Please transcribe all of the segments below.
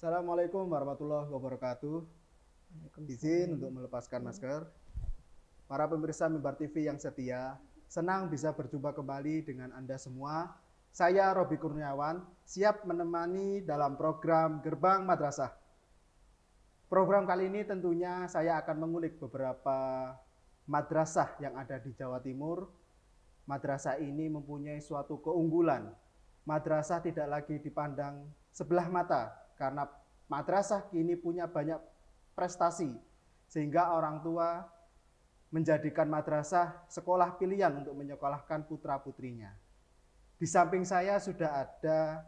Assalamualaikum warahmatullahi wabarakatuh. Izin untuk melepaskan masker. Para pemirsa Mimbar TV yang setia, senang bisa berjumpa kembali dengan Anda semua. Saya Robi Kurniawan, siap menemani dalam program Gerbang Madrasah. Program kali ini tentunya saya akan mengulik beberapa madrasah yang ada di Jawa Timur. Madrasah ini mempunyai suatu keunggulan. Madrasah tidak lagi dipandang sebelah mata karena madrasah kini punya banyak prestasi sehingga orang tua menjadikan madrasah sekolah pilihan untuk menyekolahkan putra-putrinya. Di samping saya sudah ada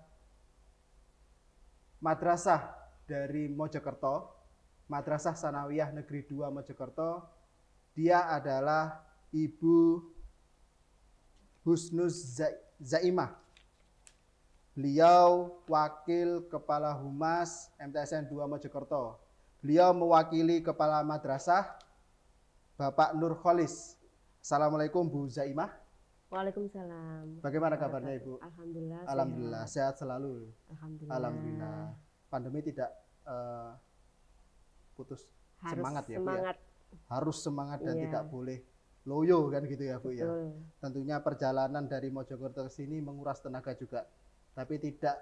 madrasah dari Mojokerto, Madrasah Sanawiyah Negeri 2 Mojokerto. Dia adalah Ibu Husnuz Zaimah. Beliau Wakil Kepala Humas MTSN 2 Mojokerto. Beliau mewakili Kepala Madrasah Bapak Nur Kholis. Assalamualaikum Bu Zaimah. Waalaikumsalam. Bagaimana kabarnya Ibu? Alhamdulillah. Alhamdulillah sehat selalu. Alhamdulillah. Alhamdulillah. Pandemi tidak putus Harus semangat ya Bu semangat. ya. Harus semangat dan Iya. tidak boleh loyo kan gitu ya Bu ya. Betul. Tentunya perjalanan dari Mojokerto ke sini menguras tenaga juga, tapi tidak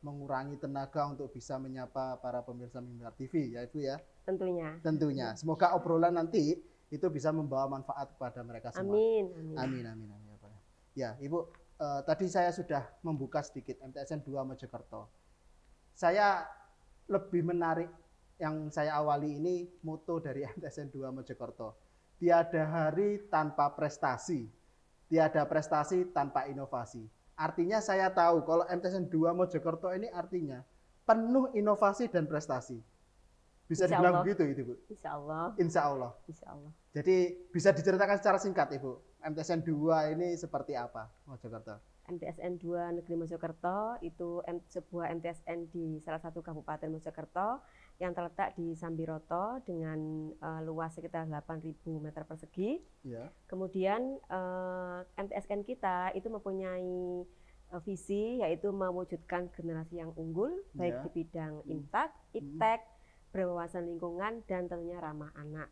mengurangi tenaga untuk bisa menyapa para pemirsa Mimbar TV ya Ibu ya. Tentunya. Tentunya. Semoga obrolan nanti itu bisa membawa manfaat kepada mereka semua. Amin. Amin amin amin ya Pak. Ya Ibu, tadi saya sudah membuka sedikit MTSN 2 Mojokerto. Saya lebih menarik yang saya awali ini moto dari MTSN 2 Mojokerto. Tiada hari tanpa prestasi. Tiada prestasi tanpa inovasi. Artinya saya tahu kalau MTSN 2 Mojokerto ini artinya penuh inovasi dan prestasi. Bisa Insya dibilang Allah. begitu itu Bu? Insya Allah. Insya Allah. Insya Allah. Jadi bisa diceritakan secara singkat Ibu, MTSN 2 ini seperti apa Mojokerto? MTSN 2 Negeri Mojokerto itu sebuah MTSN di salah satu kabupaten Mojokerto yang terletak di Sambiroto dengan luas sekitar 8.000 meter persegi. Ya. Kemudian MTSN kita itu mempunyai visi yaitu mewujudkan generasi yang unggul baik Ya. di bidang IMTAK, IPTEK, berwawasan lingkungan dan tentunya ramah anak.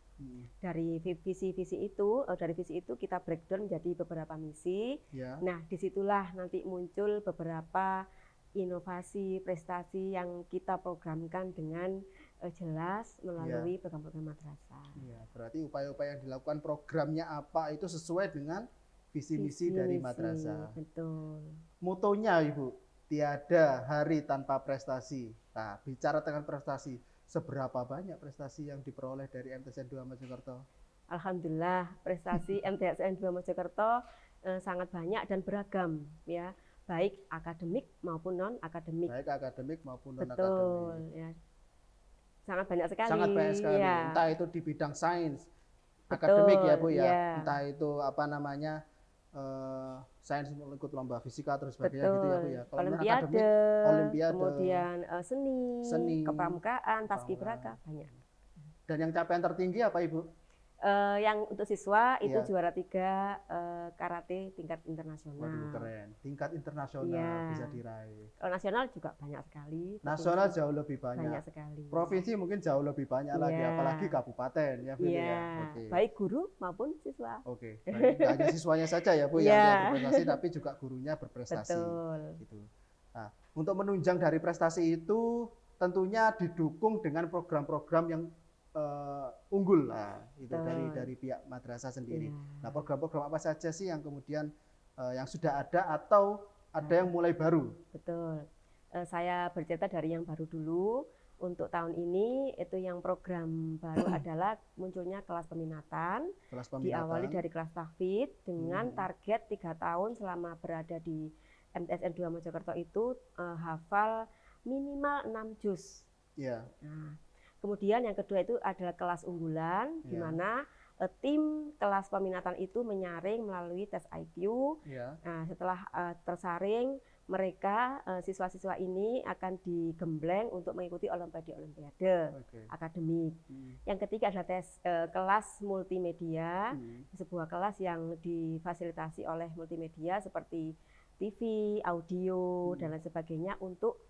Dari visi itu kita breakdown menjadi beberapa misi. Ya. Nah, disitulah nanti muncul beberapa inovasi prestasi yang kita programkan dengan jelas melalui program-program madrasah. Ya, berarti upaya-upaya yang dilakukan programnya apa itu sesuai dengan visi misi dari madrasah. Betul. Motonya Ibu, tiada hari tanpa prestasi. Nah, bicara tentang prestasi, seberapa banyak prestasi yang diperoleh dari MTSN 2 Mojokerto? Alhamdulillah prestasi MTSN 2 Mojokerto sangat banyak dan beragam ya, baik akademik maupun non akademik. Baik akademik maupun non Betul akademik. ya. Sangat banyak sekali. Sangat banyak sekali. Ya. Entah itu di bidang sains, Betul, akademik ya Bu ya. ya. Entah itu apa namanya sains ikut lomba fisika terus sebagainya Betul. gitu ya Bu ya. Kalau non Olimpiade, akademik, olimpiade, kemudian seni, Kepramukaan. kepramukaan, paskibraka banyak. Dan yang capaian tertinggi apa Ibu? Yang untuk siswa itu Iya. juara 3 karate tingkat internasional. Waduh keren, tingkat internasional Iya. bisa diraih. Kalau nasional juga banyak sekali. Nasional jauh lebih banyak. Banyak sekali. Provinsi mungkin jauh lebih banyak lagi, Iya. apalagi kabupaten ya Bu Iya, ya. Oke. baik guru maupun siswa. Oke, baik. Nggak hanya siswanya saja ya Bu Iya. yang berprestasi, tapi juga gurunya berprestasi. Betul. Gitu. Nah, untuk menunjang dari prestasi itu tentunya didukung dengan program-program yang unggul lah, itu Betul. dari pihak madrasah sendiri. Iya. Nah, program-program apa saja sih yang kemudian yang sudah ada atau ada yang mulai baru? Betul. Saya bercerita dari yang baru dulu. Untuk tahun ini itu yang program baru adalah munculnya kelas peminatan. Kelas peminatan. Diawali dari kelas tahfidz dengan target 3 tahun selama berada di MTSN 2 Mojokerto itu hafal minimal 6 juz. Iya. Nah, kemudian yang kedua itu adalah kelas unggulan, di Ya. mana tim kelas peminatan itu menyaring melalui tes IQ. Iya. Nah, setelah tersaring, mereka siswa-siswa ini akan digembleng untuk mengikuti olimpiade Oke. akademik. Yang ketiga adalah tes kelas multimedia, sebuah kelas yang difasilitasi oleh multimedia seperti TV, audio dan lain sebagainya untuk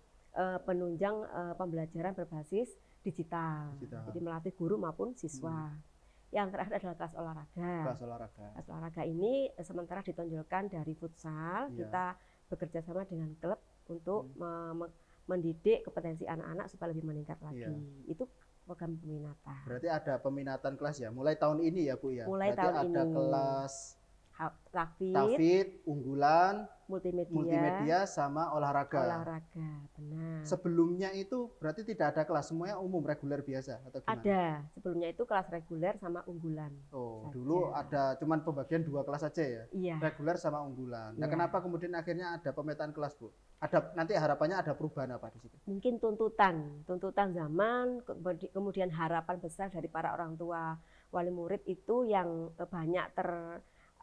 penunjang pembelajaran berbasis digital. Jadi melatih guru maupun siswa. Yang terakhir adalah kelas olahraga. Kelas olahraga ini sementara ditonjolkan dari futsal, kita bekerja sama dengan klub untuk mendidik kompetensi anak-anak supaya lebih meningkat lagi. Itu program peminatan. Berarti ada peminatan kelas ya, mulai tahun ini ya Bu ya? Mulai berarti tahun ada ini. Kelas Tafid, unggulan, multimedia, multimedia sama olahraga. Olahraga, benar. Sebelumnya itu berarti tidak ada kelas, semuanya umum reguler biasa atau gimana? Ada, sebelumnya itu kelas reguler sama unggulan. Oh, saja. Dulu ada cuman pembagian 2 kelas saja ya? Iya. Reguler sama unggulan. Nah, kenapa kemudian akhirnya ada pemetaan kelas, Bu? Ada nanti harapannya ada perubahan apa di situ? Mungkin tuntutan zaman, kemudian harapan besar dari para orang tua wali murid itu yang banyak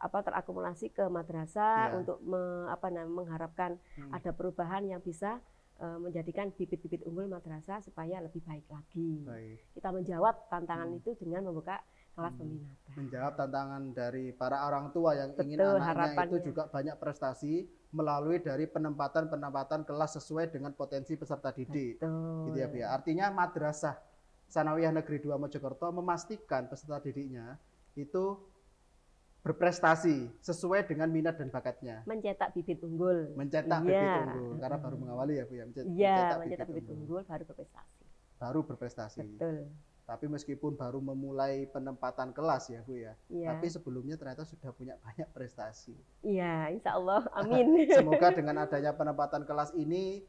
terakumulasi ke madrasah untuk mengharapkan ada perubahan yang bisa menjadikan bibit-bibit unggul madrasah supaya lebih baik lagi. Kita menjawab tantangan itu dengan membuka kelas peminatan. Menjawab tantangan dari para orang tua yang ingin anaknya itu juga banyak prestasi melalui dari penempatan kelas sesuai dengan potensi peserta didik. Gitu ya, Bu ya. Artinya Madrasah Tsanawiyah Negeri 2 Mojokerto memastikan peserta didiknya itu berprestasi sesuai dengan minat dan bakatnya. Mencetak bibit unggul. Mencetak bibit unggul karena baru mengawali ya Bu ya. Mencetak bibit unggul baru berprestasi. Baru berprestasi. Betul. Tapi meskipun baru memulai penempatan kelas ya Bu ya. Tapi sebelumnya ternyata sudah punya banyak prestasi. Iya, insya Allah. Amin. Semoga dengan adanya penempatan kelas ini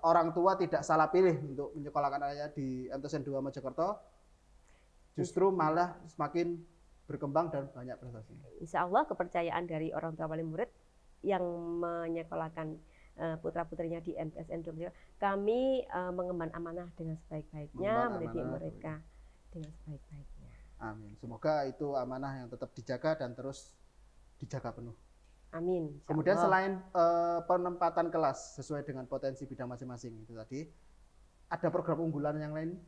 orang tua tidak salah pilih untuk menyekolahkan anaknya di MTSN 2 Mojokerto. Justru malah semakin berkembang dan banyak prestasi. Insya Allah kepercayaan dari orang tua wali murid yang menyekolahkan putra-putrinya di MTSN 2, kami mengemban amanah dengan sebaik-baiknya, mendidik mereka dengan sebaik-baiknya. Amin. Semoga itu amanah yang tetap dijaga dan terus dijaga penuh. Amin. Kemudian selain penempatan kelas sesuai dengan potensi bidang masing-masing itu tadi, ada program unggulan yang lain?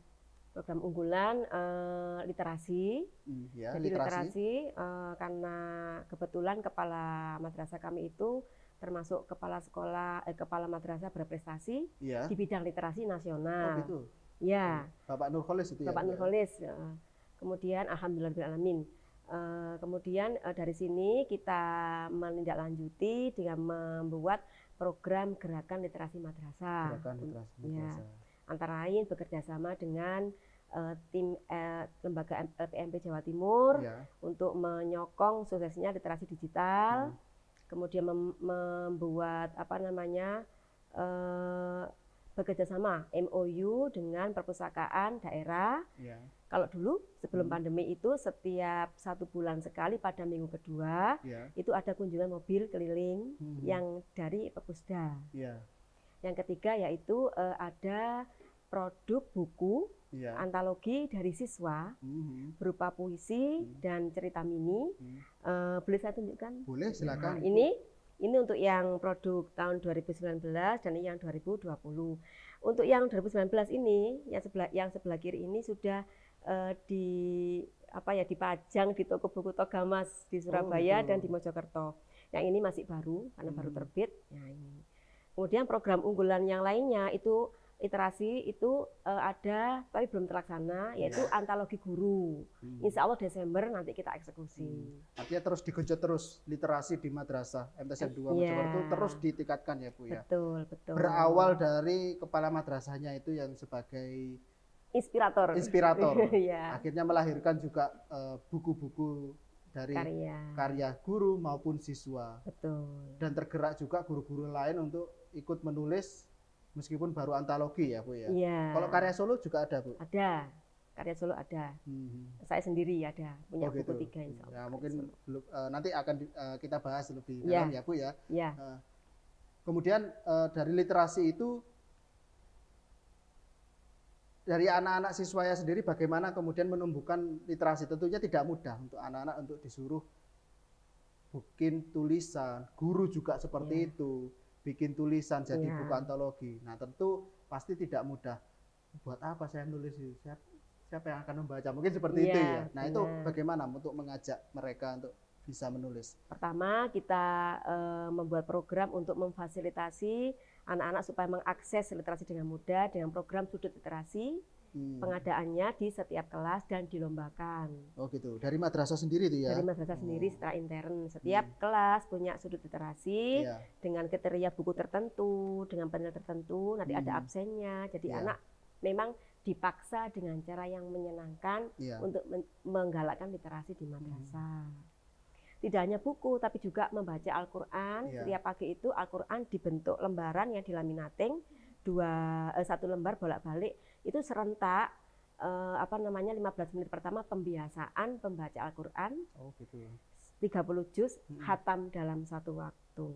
Program unggulan literasi. Jadi literasi karena kebetulan kepala madrasah kami itu termasuk kepala madrasah berprestasi di bidang literasi nasional. Oh gitu. Ya. Bapak Nurholis itu ya. Bapak Nurholis. Kemudian alhamdulillahirabbil alamin. Kemudian dari sini kita menindaklanjuti dengan membuat program gerakan literasi madrasah. Gerakan literasi madrasah. Antara lain bekerja sama dengan tim lembaga LPMP Jawa Timur untuk menyokong suksesnya literasi digital, kemudian membuat bekerja sama MOU dengan perpustakaan daerah. Kalau dulu sebelum pandemi itu setiap 1 bulan sekali pada minggu kedua itu ada kunjungan mobil keliling yang dari Perpusda. Yang ketiga yaitu ada produk buku antologi dari siswa berupa puisi dan cerita mini. Boleh saya tunjukkan? Boleh, silakan. Nah, ini untuk yang produk tahun 2019 dan ini yang 2020. Untuk yang 2019 ini yang sebelah kiri ini sudah dipajang di toko buku Togamas di Surabaya dan di Mojokerto. Yang ini masih baru karena baru terbit. Nah, ini. Kemudian program unggulan yang lainnya itu literasi itu ada tapi belum terlaksana, yaitu antologi guru. Insya Allah Desember nanti kita eksekusi. Artinya terus digenjot terus literasi di madrasah MTSN 2 Mojokerto terus ditingkatkan ya Bu ya. Betul. Berawal dari kepala madrasahnya itu yang sebagai inspirator. Akhirnya melahirkan juga buku-buku dari karya guru maupun siswa. Betul. Dan tergerak juga guru-guru lain untuk ikut menulis meskipun baru antologi ya Bu ya. Kalau karya solo juga ada Bu? Ada. Karya solo ada. Saya sendiri ada punya buku 3 insya Allah. Ya, mungkin nanti akan kita bahas lebih dalam ya Bu ya. Kemudian dari literasi itu dari anak-anak siswanya sendiri bagaimana kemudian menumbuhkan literasi? Tentunya tidak mudah untuk anak-anak untuk disuruh bikin tulisan, guru juga seperti itu, bikin tulisan jadi buku antologi. Nah tentu pasti tidak mudah. Buat apa saya nulis itu? Siapa yang akan membaca? Mungkin seperti itu ya. Nah itu bagaimana untuk mengajak mereka untuk bisa menulis? Pertama kita membuat program untuk memfasilitasi anak-anak supaya mengakses literasi dengan mudah dengan program sudut literasi. Pengadaannya di setiap kelas dan dilombakan. Oh gitu, dari madrasah sendiri itu ya? Dari madrasah sendiri secara intern. Setiap kelas punya sudut literasi dengan kriteria buku tertentu, dengan panel tertentu, nanti ada absennya. Jadi anak memang dipaksa dengan cara yang menyenangkan untuk menggalakkan literasi di madrasah. Tidak hanya buku, tapi juga membaca Al-Quran. Setiap pagi itu Al-Quran dibentuk lembaran yang dilaminating, satu lembar bolak-balik itu serentak 15 menit pertama pembiasaan pembaca Al-Quran. Oh gitu. 30 juz khatam dalam satu waktu.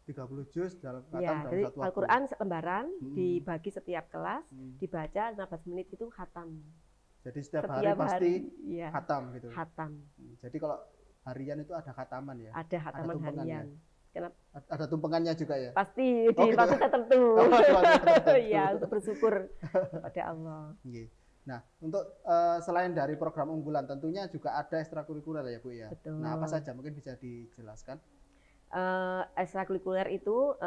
30 juz dalam khatam dalam jadi satu waktu. Al-Quran lembaran dibagi setiap kelas, dibaca 15 menit itu khatam. Jadi setiap hari pasti khatam gitu. Khatam. Jadi kalau harian itu ada khataman ya? Ada khataman harian. Kenapa? Ada tumpengannya juga ya? Pasti di waktu tertentu. Iya, untuk bersyukur kepada Allah. Nah, untuk selain dari program unggulan, tentunya juga ada ekstrakurikuler ya Bu ya? Betul. Nah, apa saja mungkin bisa dijelaskan? Ekstrakurikuler itu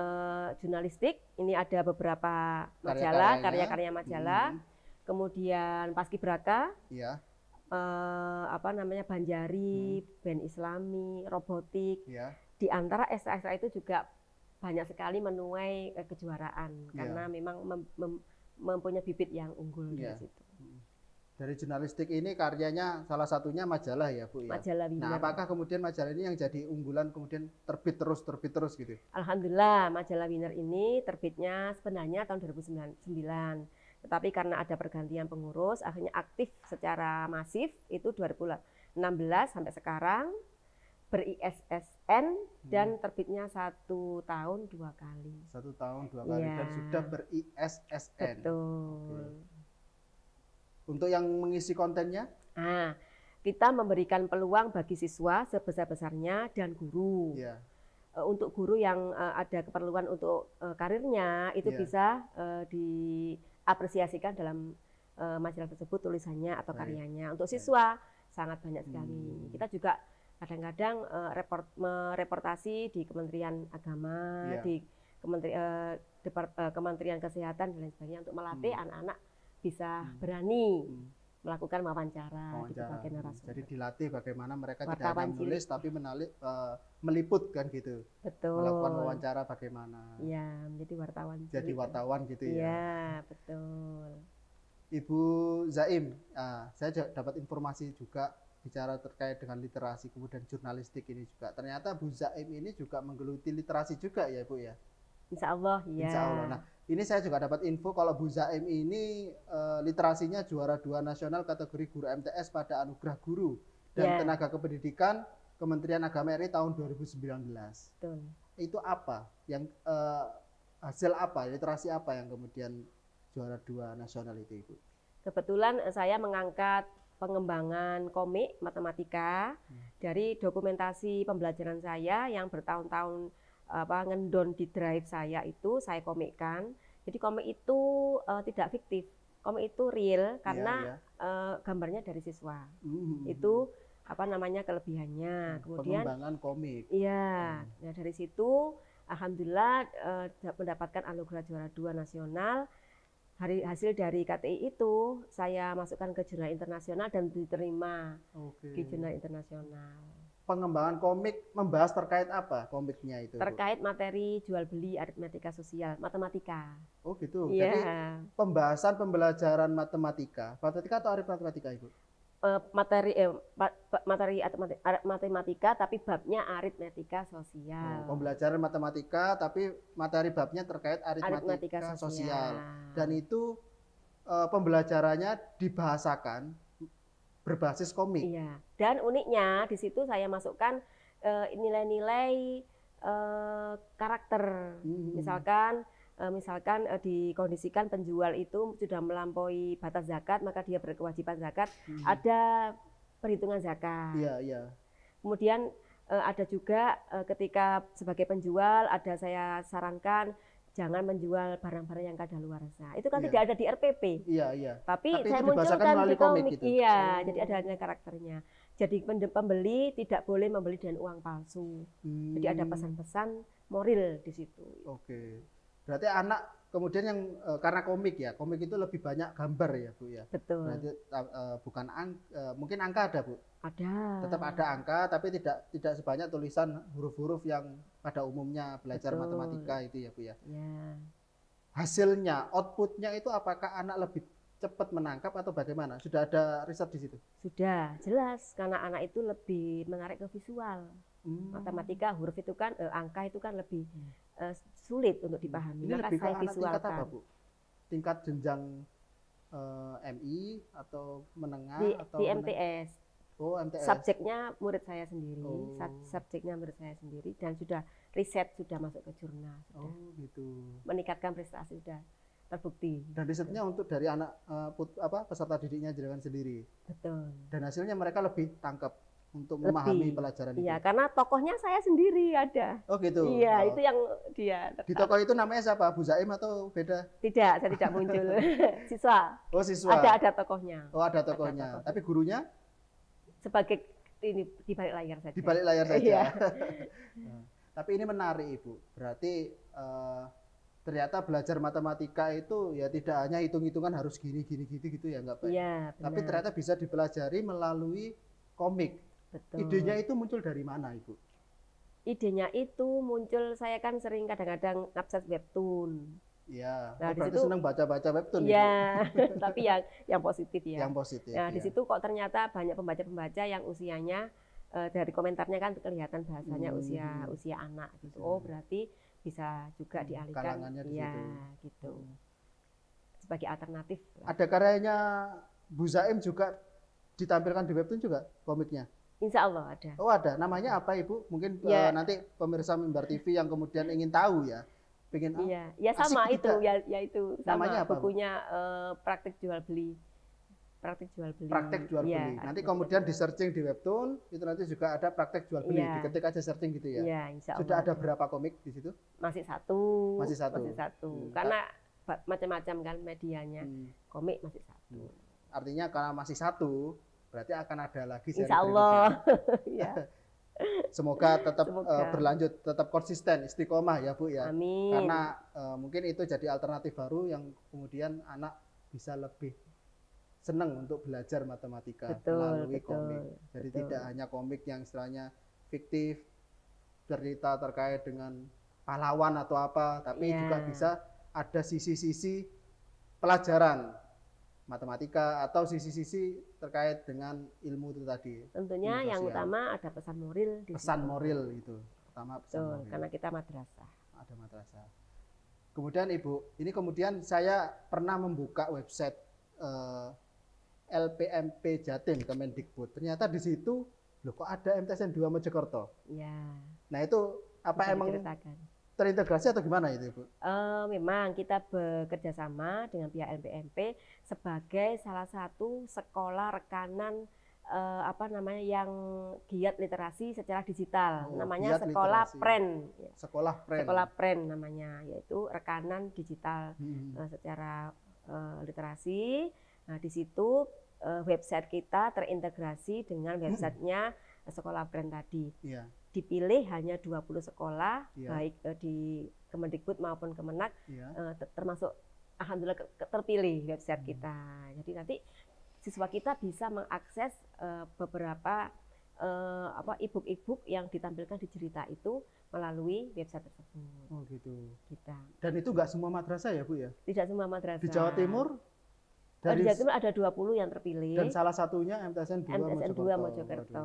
jurnalistik, ini ada beberapa majalah, karya-karya majalah, kemudian Paskibraka, Banjari, band Islami, robotik. Di antara ekstra-ekstra itu juga banyak sekali menuai kejuaraan karena memang mempunyai bibit yang unggul di situ. Dari jurnalistik ini karyanya salah satunya majalah ya Bu ya? Majalah Winner. Nah, apakah kemudian majalah ini yang jadi unggulan kemudian terbit terus gitu? Alhamdulillah majalah Winner ini terbitnya sebenarnya tahun 2009. Tetapi karena ada pergantian pengurus akhirnya aktif secara masif itu 2016 sampai sekarang. Ber-ISSN dan terbitnya 1 tahun 2 kali. 1 tahun 2 kali dan sudah ber-ISSN. Betul. Untuk yang mengisi kontennya? Kita memberikan peluang bagi siswa sebesar-besarnya dan guru. Untuk guru yang ada keperluan untuk karirnya itu bisa diapresiasikan dalam majalah tersebut tulisannya atau karyanya. Untuk siswa sangat banyak sekali. Kita juga kadang-kadang mereportasi di Kementerian Agama, di Kementerian Kesehatan dan lain sebagainya untuk melatih anak-anak bisa berani melakukan wawancara. Sebagai narasumber. Jadi dilatih bagaimana mereka tidak hanya menulis tapi meliput kan gitu. Betul. Melakukan wawancara bagaimana. Iya, menjadi wartawan. Jadi wartawan gitu ya. Iya, betul. Ibu Zaim, saya dapat informasi juga bicara terkait dengan literasi kemudian jurnalistik ini juga. Ternyata Bu Zaim ini juga menggeluti literasi juga ya Bu ya? Insya Allah ya. Insya Allah. Nah ini saya juga dapat info kalau Bu Zaim ini literasinya juara 2 nasional kategori guru MTS pada Anugerah Guru dan Tenaga Kependidikan Kementerian Agama RI tahun 2019. Betul. Itu apa? Yang hasil apa? Literasi apa yang kemudian juara 2 nasional itu Ibu? Kebetulan saya mengangkat pengembangan komik matematika dari dokumentasi pembelajaran saya yang bertahun-tahun ngendon di drive saya itu saya komikkan. Jadi komik itu tidak fiktif, komik itu real karena gambarnya dari siswa. Itu kelebihannya. Kemudian pengembangan komik. Iya, nah dari situ alhamdulillah mendapatkan anugerah juara 2 nasional. Hasil dari KTI itu saya masukkan ke jurnal internasional dan diterima di jurnal internasional. Pengembangan komik membahas terkait apa komiknya itu? Terkait materi jual beli aritmetika sosial, matematika. Oh gitu. Jadi pembahasan pembelajaran matematika atau aritmetika Ibu? Materi matematika tapi babnya aritmetika sosial. Pembelajaran matematika tapi materi babnya terkait aritmetika sosial. Dan itu pembelajarannya dibahasakan berbasis komik. Iya. Dan uniknya di situ saya masukkan nilai-nilai karakter. Misalkan dikondisikan penjual itu sudah melampaui batas zakat, maka dia berkewajiban zakat. Ada perhitungan zakat. Iya. Kemudian ada juga ketika sebagai penjual ada saya sarankan jangan menjual barang-barang yang kadaluarsa. Itu kan tidak ada di RPP. Iya. Tapi saya munculkan di komik gitu. Iya, jadi ada nilai karakternya. Jadi pembeli tidak boleh membeli dengan uang palsu. Jadi ada pesan-pesan moral di situ. Oke. Berarti anak kemudian yang karena komik itu lebih banyak gambar ya Bu ya. Betul. Berarti bukan mungkin angka ada Bu. Ada. Tetap ada angka tapi tidak sebanyak tulisan huruf-huruf yang pada umumnya belajar Betul. matematika itu ya Bu ya. Ya. Hasilnya, outputnya itu apakah anak lebih cepat menangkap atau bagaimana? Sudah ada riset di situ? Sudah jelas karena anak itu lebih menarik ke visual. Matematika huruf itu kan angka itu kan lebih sulit untuk dipahami. Ini Maka lebih ke saya anak tingkat visualkan. apa Bu? Tingkat jenjang MI atau menengah atau di MTS. Oh, MTS. Subjeknya murid saya sendiri, Oh. subjeknya murid saya sendiri dan sudah riset, sudah masuk ke jurnal, sudah Oh, gitu. meningkatkan prestasi, sudah terbukti. Dan risetnya untuk dari anak peserta didiknya jenengan sendiri. Betul. Dan hasilnya mereka lebih tangkap untuk memahami pelajaran itu. Iya, karena tokohnya saya sendiri ada. Oh, gitu. Iya, Oh. itu yang dia. Di tokoh itu namanya siapa? Bu Zaim atau beda? Tidak, saya tidak muncul. Siswa. Oh, siswa. Ada tokohnya. Oh, ada tokohnya. Tapi gurunya sebagai ini di balik layar saja. Di balik layar saja. Iya. Nah, tapi ini menarik Ibu. Berarti ternyata belajar matematika itu ya tidak hanya hitung-hitungan harus gini gitu ya enggak Pak? Iya, benar. Tapi ternyata bisa dipelajari melalui komik. Betul. Idenya itu muncul dari mana Ibu? Idenya itu muncul, saya kan sering kadang-kadang ngabset webtoon. Iya. Nah, berarti situ, senang baca-baca webtoon. Iya, tapi yang positif ya. Yang positif. Nah, ya. di situ kok ternyata banyak pembaca-pembaca yang usianya dari komentarnya kan kelihatan bahasanya usia anak gitu. Oh, berarti bisa juga dialihkan. Kalangannya di ya, situ. gitu. Sebagai alternatif. Ada karyanya Bu Zaim juga ditampilkan di webtoon juga komiknya? Insya Allah ada. Oh, ada. Namanya apa Ibu? Mungkin Ya. nanti pemirsa Mimbar TV yang kemudian ingin tahu ya. Pengen ya sama itu tidak? ya itu sama. Namanya apa, bukunya praktik jual beli. Praktik jual beli. Praktek jual beli. Ya, nanti kemudian di searching di webtoon itu nanti juga ada praktek jual beli. Ya. Diketik aja searching gitu ya. Ya, insya Allah. Sudah ada berapa komik di situ? Masih satu. Masih satu. Karena macam-macam kan medianya. Komik masih satu. Artinya kalau masih satu, berarti akan ada lagi seri insya Allah. Ya. Semoga tetap berlanjut, tetap konsisten, istiqomah ya Bu ya. Amin. Karena mungkin itu jadi alternatif baru yang kemudian anak bisa lebih senang untuk belajar matematika melalui komik. Jadi tidak hanya komik yang istilahnya fiktif, cerita terkait dengan pahlawan atau apa, tapi juga bisa ada sisi-sisi pelajaran matematika atau sisi-sisi terkait dengan ilmu itu tadi. Tentunya yang utama ada pesan moral di pesan situ. moral itu. Pertama pesan moral. Karena kita madrasah. Ada madrasah. Kemudian Ibu, ini kemudian saya pernah membuka website LPMP Jatim Kemendikbud. Ternyata di situ loh kok ada MTSN 2 Mojokerto. Ya. Nah, itu apa Bisa emang diceritakan. Terintegrasi atau gimana itu Ibu? Memang kita bekerja sama dengan pihak LPMP sebagai salah satu sekolah rekanan yang giat literasi secara digital. Namanya sekolah PREN. Sekolah PREN namanya, yaitu rekanan digital secara literasi. Nah, di situ website kita terintegrasi dengan websitenya sekolah PREN tadi. Iya. Dipilih hanya 20 sekolah, baik di Kemendikbud maupun Kemenak, termasuk alhamdulillah terpilih website kita. Jadi nanti siswa kita bisa mengakses beberapa e-book yang ditampilkan di cerita itu melalui website tersebut. Oh gitu. Kita. Dan itu nggak semua madrasah ya Bu ya? Tidak semua madrasah. Di Jawa Timur? Di Jawa Timur ada 20 yang terpilih. Dan salah satunya MTSN 2 Mojokerto.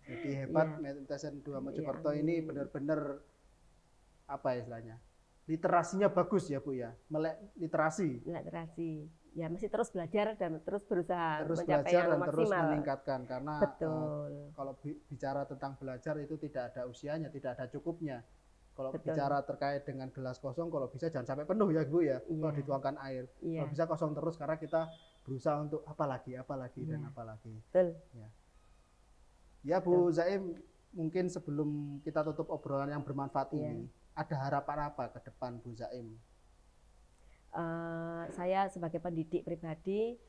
Jadi hebat MTSN 2 Mojokerto ini benar-benar apa ya istilahnya? Literasinya bagus ya Bu ya? Melek literasi. Ya masih terus belajar dan terus berusaha mencapai yang maksimal. Terus meningkatkan karena kalau bicara tentang belajar itu tidak ada usianya, tidak ada cukupnya. Kalau bicara terkait dengan gelas kosong, kalau bisa jangan sampai penuh ya Bu ya. Kalau dituangkan air, kalau bisa kosong terus karena kita berusaha untuk apa lagi dan apa lagi. Betul. Ya Bu Zaim, mungkin sebelum kita tutup obrolan yang bermanfaat ini, ada harapan apa ke depan Bu Zaim? Saya sebagai pendidik pribadi,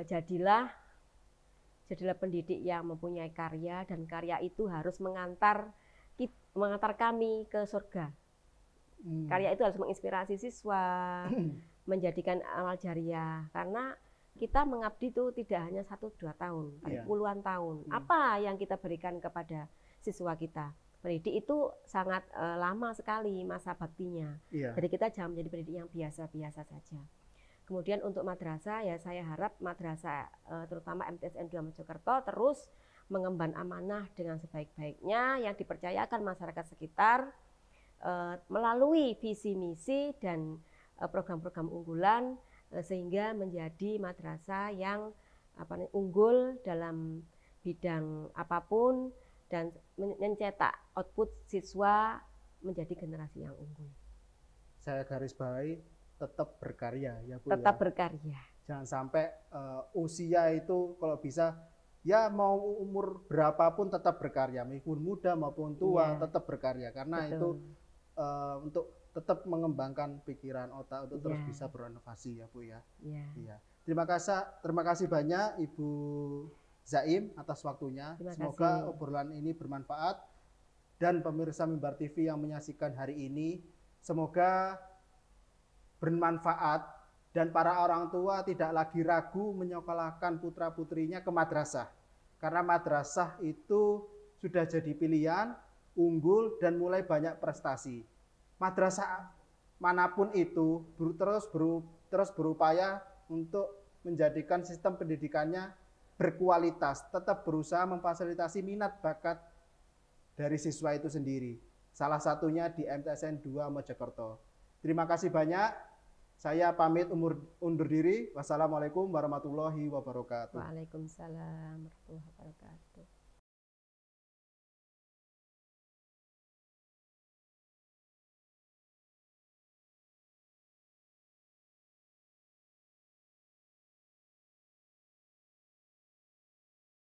jadilah pendidik yang mempunyai karya, dan karya itu harus mengantar kami ke surga. Karya itu harus menginspirasi siswa, menjadikan amal jariah. Karena kita mengabdi itu tidak hanya 1-2 tahun, tapi puluhan tahun. Apa yang kita berikan kepada siswa kita? Pendidik itu sangat lama sekali masa baktinya. Jadi kita jangan menjadi pendidik yang biasa-biasa saja. Kemudian untuk madrasah, ya saya harap madrasah terutama MTSN 2 Mojokerto terus mengemban amanah dengan sebaik-baiknya yang dipercayakan masyarakat sekitar melalui visi misi dan program-program unggulan sehingga menjadi madrasah yang unggul dalam bidang apapun dan mencetak output siswa menjadi generasi yang unggul. Saya garis bawahi tetap berkarya ya Bu. Tetap berkarya. Jangan sampai usia itu kalau bisa ya mau umur berapapun tetap berkarya, meskipun muda maupun tua tetap berkarya karena itu untuk tetap mengembangkan pikiran otak untuk terus bisa berinovasi ya Bu ya. Iya. Terima kasih banyak Ibu Zaim atas waktunya. Semoga obrolan ini bermanfaat dan pemirsa Mimbar TV yang menyaksikan hari ini semoga bermanfaat dan para orang tua tidak lagi ragu menyekolahkan putra-putrinya ke madrasah. Karena madrasah itu sudah jadi pilihan, unggul dan mulai banyak prestasi. Madrasah manapun itu terus berupaya untuk menjadikan sistem pendidikannya berkualitas, tetap berusaha memfasilitasi minat bakat dari siswa itu sendiri. Salah satunya di MTSN 2 Mojokerto. Terima kasih banyak. Saya pamit undur diri. Wassalamualaikum warahmatullahi wabarakatuh. Waalaikumsalam warahmatullahi wabarakatuh.